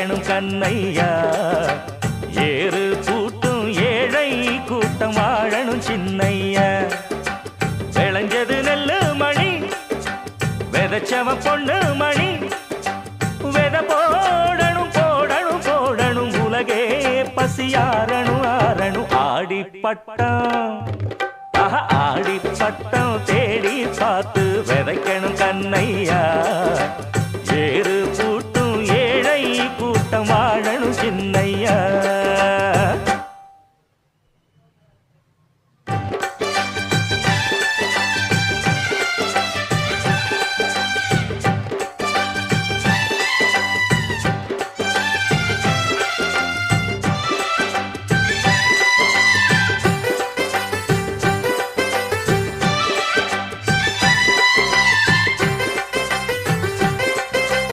வேணும் கண்ணையா ஏறு பூட்டும் ஏழை கூட்டம் வாழணும் சின்னையா விளைஞ்சது நெல்லு மணி விதைச்சவ பொண்ணு மணி வித போடணும் போடணும் போடணும் உலகே பசியாரணும் ஆறணும் ஆடி பட்டா